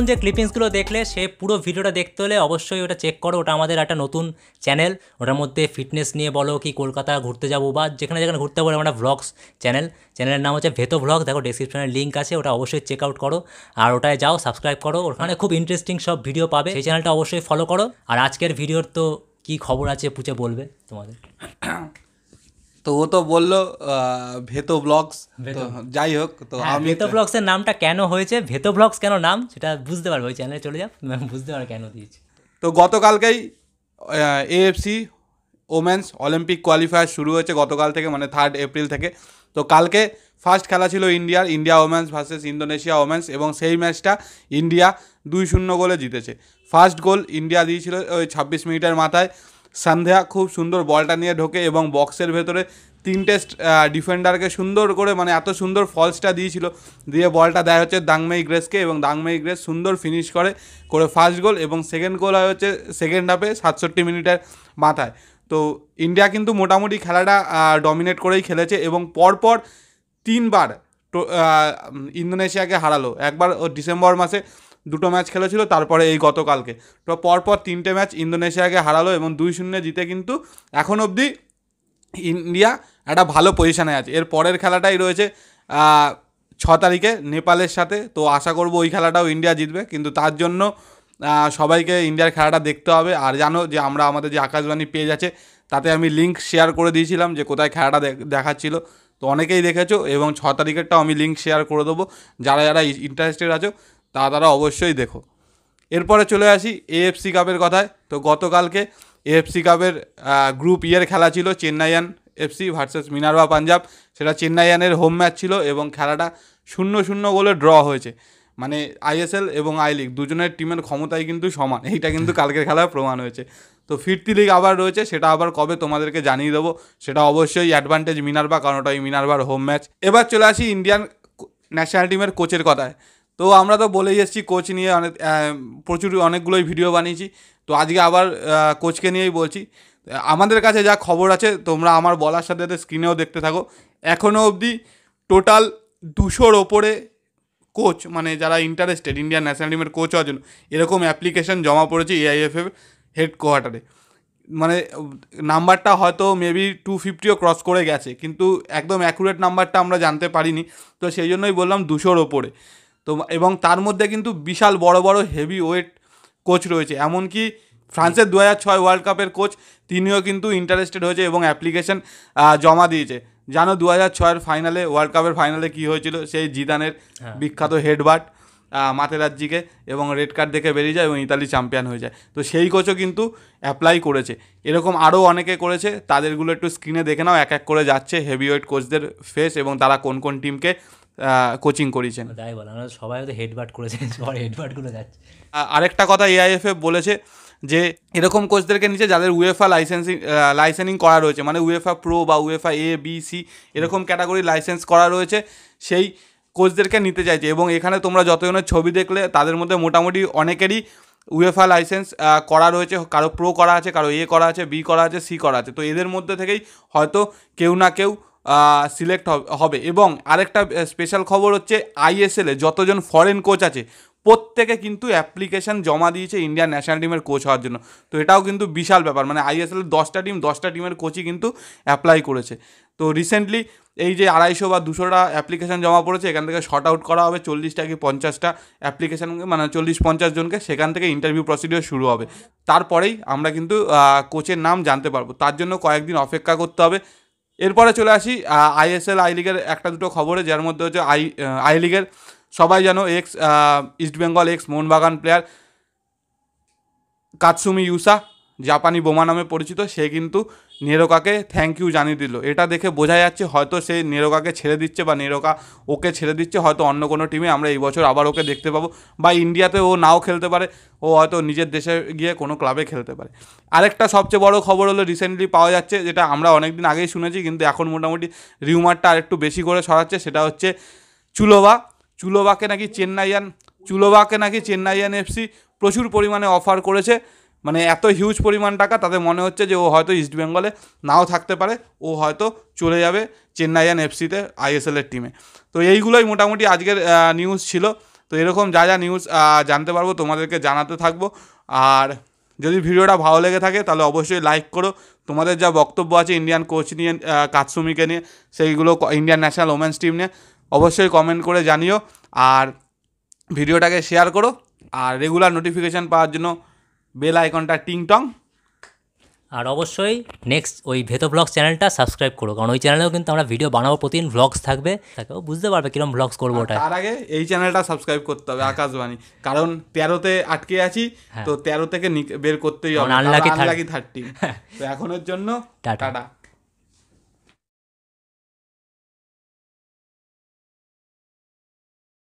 এতক্ষণ যে ক্লিপিংসগুলো দেখলে সে পুরো ভিডিওটা দেখতে হলে অবশ্যই ওটা চেক করো। ওটা আমাদের একটা নতুন চ্যানেল, ওটার মধ্যে ফিটনেস নিয়ে বলো কি কলকাতা ঘুরতে যাবো বা যেখানে যেখানে ঘুরতে যাবো, আমরা ভ্লগস চ্যানেলের নাম হচ্ছে ভেতো ভ্লগ। দেখো ডেসক্রিপশনের লিঙ্ক আছে, ওটা অবশ্যই চেক আউট করো আর ওটায় যাও সাবস্ক্রাইব করো, ওখানে খুব ইন্টারেস্টিং সব ভিডিও পাবে। সেই চ্যানেলটা অবশ্যই ফলো করো। আর আজকের ভিডিওর তো কি খবর আছে পুচে বলবে তোমাদের। তো ও তো বললো ভেতো ব্লগস, যাই হোক। তো আমি ভেতো ব্লগসের নামটা কেন হয়েছে, ভেতো ব্লগস কেন নাম সেটা বুঝতে পারবে, ওই চ্যানেলে চলে যাও বুঝতে পারবে কেন দিয়েছে। তো গতকালকেই এএফসি ওমেন্স অলিম্পিক কোয়ালিফায়ার শুরু হয়েছে গতকাল থেকে, মানে 3 এপ্রিল থেকে। তো কালকে ফার্স্ট খেলা ছিল India women's versus Indonesia women's, এবং সেই ম্যাচটা ইন্ডিয়া 2-0 গোলে জিতেছে। ফার্স্ট গোল ইন্ডিয়া দিয়েছিল ওই 26 মিনিটের মাথায়। সন্ধ্যা খুব সুন্দর বলটা নিয়ে ঢোকে এবং বক্সের ভেতরে 3টে ডিফেন্ডারকে সুন্দর করে, মানে এত সুন্দর ফলসটা দিয়েছিল, দিয়ে বলটা দেয় হচ্ছে দাংমেই গ্রেসকে, এবং দাংমেই গ্রেস সুন্দর ফিনিশ করে ফার্স্ট গোল। এবং সেকেন্ড গোল হয় হচ্ছে সেকেন্ড হাফে 67 মিনিটের মাথায়। তো ইন্ডিয়া কিন্তু মোটামুটি খেলাটা ডমিনেট করেই খেলেছে এবং পরপর 3বার ইন্দোনেশিয়াকে হারালো। একবার ডিসেম্বর মাসে 2টো ম্যাচ খেলেছিল, তারপরে এই গতকালকে তো পরপর 3টে ম্যাচ ইন্দোনেশিয়াকে হারালো এবং 2-0 জিতে কিন্তু এখন অবধি ইন্ডিয়া একটা ভালো পজিশানে আছে। এর পরের খেলাটাই রয়েছে 6 তারিখে নেপালের সাথে। তো আশা করব ওই খেলাটাও ইন্ডিয়া জিতবে, কিন্তু তার জন্য সবাইকে ইন্ডিয়ার খেলাটা দেখতে হবে। আর জানো যে আমরা আমাদের যে আকাশবাণী পেজ আছে তাতে আমি লিঙ্ক শেয়ার করে দিয়েছিলাম যে কোথায় খেলাটা দেখাচ্ছিল, তো অনেকেই দেখেছো, এবং 6 তারিখেরটাও আমি লিঙ্ক শেয়ার করে দেবো। যারা যারা ইন্টারেস্টেড আছো তারা অবশ্যই দেখো। এরপরে চলে আসি এএফসি কাপের কথায়। তো গতকালকে এএফসি কাপের গ্রুপ ইয়ের খেলা ছিল, Chennaiyin FC versus Minerva Punjab. সেটা চেন্নাইয়ানের হোম ম্যাচ ছিল এবং খেলাটা 0-0 গোলে ড্র হয়েছে। মানে আইএসএল এবং আই লিগ দুজনের টিমের ক্ষমতাই কিন্তু সমান, এইটা কিন্তু কালকের খেলায় প্রমাণ হয়েছে। তো ফিরতি লিগ আবার রয়েছে, সেটা আবার কবে তোমাদেরকে জানিয়ে দেবো। সেটা অবশ্যই অ্যাডভান্টেজ মিনার্ভা, কারণ ওটাই মিনার্ভার হোম ম্যাচ। এবার চলে আসি ইন্ডিয়ান ন্যাশনাল টিমের কোচের কথায়। তো আমরা তো বলেই এসেছি কোচ নিয়ে অনেকগুলোই ভিডিও বানিয়েছি। তো আজকে আবার কোচকে নিয়েই বলছি। আমাদের কাছে যা খবর আছে তোমরা আমার বলার সাথে সাথে স্ক্রিনেও দেখতে থাকো। এখনও অবধি টোটাল 200-র ওপরে কোচ, মানে যারা ইন্টারেস্টেড ইন্ডিয়ান ন্যাশনাল টিমের কোচ হওয়ার জন্য, এরকম অ্যাপ্লিকেশন জমা পড়েছে এআইএফএফ হেডকোয়ার্টারে। মানে নাম্বারটা হয়তো মেবি 250ও ক্রস করে গেছে, কিন্তু একদম অ্যাকুরেট নাম্বারটা আমরা জানতে পারিনি। তো সেই জন্যই বললাম 200-র ওপরে। তো এবং তার মধ্যে কিন্তু বিশাল বড় বড় হেভি ওয়েট কোচ রয়েছে। এমনকি ফ্রান্সের 2006 ওয়ার্ল্ড কাপের কোচ, তিনিও কিন্তু ইন্টারেস্টেড হয়েছে এবং অ্যাপ্লিকেশন জমা দিয়েছে। জানো 2006-এর ফাইনালে, ওয়ার্ল্ড কাপের ফাইনালে কী হয়েছিল, সেই জিদানের বিখ্যাত হেডবাট মাতেরাজ্জিকে, এবং রেড কার্ড দেখে বেরিয়ে যায় এবং ইতালি চ্যাম্পিয়ন হয়ে যায়। তো সেই কোচও কিন্তু অ্যাপ্লাই করেছে। এরকম আরও অনেকে করেছে, তাদেরগুলো একটু স্ক্রিনে দেখে নাও। এক এক করে যাচ্ছে হেভিওয়েট কোচদের ফেস এবং তারা কোন কোন টিমকে কোচিং করিয়েছেন। তাই বল, আমরা সবাই হয়তো হেডবাট করেছে, সবার হেডবাটগুলো যাচ্ছে। আরেকটা কথা এআইএফএফ বলেছে যে এরকম কোচদেরকে নিচে যাদের উয়েফা লাইসেন্সিং করা রয়েছে, মানে উয়েফা প্রো বা উয়েফা এ বি সি এরকম ক্যাটাগরি লাইসেন্স করা রয়েছে, সেই কোচদেরকে নিতে চাইছে। এবং এখানে তোমরা যতজনের ছবি দেখলে তাদের মধ্যে মোটামুটি অনেকেরই উয়েফা লাইসেন্স করা রয়েছে। কারো প্রো করা আছে, কারো এ করা আছে, বি করা আছে, সি করা আছে। তো এদের মধ্যে থেকেই হয়তো কেউ না কেউ সিলেক্ট হবে। এবং আরেকটা স্পেশাল খবর হচ্ছে আইএসএলে যতজন ফরেন কোচ আছে প্রত্যেকে কিন্তু অ্যাপ্লিকেশান জমা দিয়েছে ইন্ডিয়ান ন্যাশনাল টিমের কোচ হওয়ার জন্য। তো এটাও কিন্তু বিশাল ব্যাপার, মানে আইএসএলের 10টা টিমের কোচই কিন্তু অ্যাপ্লাই করেছে। তো রিসেন্টলি এই যে 250 বা 200টা অ্যাপ্লিকেশান জমা পড়েছে, এখান থেকে শর্ট আউট করা হবে 40টা কি 50টা অ্যাপ্লিকেশান, মানে 40-50 জনকে। সেখান থেকে ইন্টারভিউ প্রসিডিওর শুরু হবে। তারপরেই আমরা কিন্তু কোচের নাম জানতে পারবো, তার জন্য কয়েকদিন অপেক্ষা করতে হবে। এরপরে চলে আসি আইএসএল আই লিগের একটা দুটো খবরে, যার মধ্যে হচ্ছে আই লিগের সবাই জানো ইস্টবেঙ্গল মোহনবাগান প্লেয়ার কাতসুমি ইউসা, জাপানি বোমা নামে পরিচিত, সে কিন্তু নেরোকাকে থ্যাংক ইউ জানিয়ে দিল। এটা দেখে বোঝা যাচ্ছে হয়তো সে নেরোকাকে ছেড়ে দিচ্ছে বা নেরোকা ওকে ছেড়ে দিচ্ছে। হয়তো অন্য কোনো টিমে আমরা এই বছর আবার ওকে দেখতে পাবো, বা ইন্ডিয়াতে ও নাও খেলতে পারে, ও হয়তো নিজের দেশে গিয়ে কোনো ক্লাবে খেলতে পারে। আরেকটা সবচেয়ে বড় খবর হলো রিসেন্টলি পাওয়া যাচ্ছে, যেটা আমরা অনেকদিন আগেই শুনেছি কিন্তু এখন মোটামুটি রিউমারটা আর একটু বেশি করে ছড়াচ্ছে, সেটা হচ্ছে চুলোবাকে নাকি চেন্নাইয়ান এফসি প্রচুর পরিমাণে অফার করেছে। মানে এত হিউজ পরিমাণ টাকা, তাদের মনে হচ্ছে যে ও হয়তো ইস্টবেঙ্গলে নাও থাকতে পারে, ও হয়তো চলে যাবে চেন্নাইয়ান এফসিতে আইএসএলের টিমে। তো এইগুলোই মোটামুটি আজকের নিউজ ছিল। তো এরকম যা যা নিউজ জানতে পারবো তোমাদেরকে জানাতে থাকবো। আর যদি ভিডিওটা ভালো লেগে থাকে তাহলে অবশ্যই লাইক করো। তোমাদের যা বক্তব্য আছে ইন্ডিয়ান কোচ নিয়ে, কাতসুমিকে নিয়ে, সেইগুলো ইন্ডিয়ান ন্যাশনাল ওমেন্স টিম নিয়ে অবশ্যই কমেন্ট করে জানিও। আর ভিডিওটাকে শেয়ার করো, আর রেগুলার নোটিফিকেশান পাওয়ার জন্য বেল আইকনটা টিং টং। আর অবশ্যই নেক্সট ওই ভেতো ব্লগস চ্যানেলটা সাবস্ক্রাইব করো, কারণ ওই চ্যানেলেও কিন্তু আমরা ভিডিও বানাবো, প্রতিদিন ভ্লগস থাকবে, তাকেও বুঝতে পারবে কীরকম ভ্লগস করবো ওটা। তার আগে এই চ্যানেলটা সাবস্ক্রাইব করতে হবে, আকাশবাণী, কারণ 13তে আটকে আছি, তো 13 থেকে বের করতেই হবে, আনলাকি 30। তো এখনের জন্য টাটা। টাটা।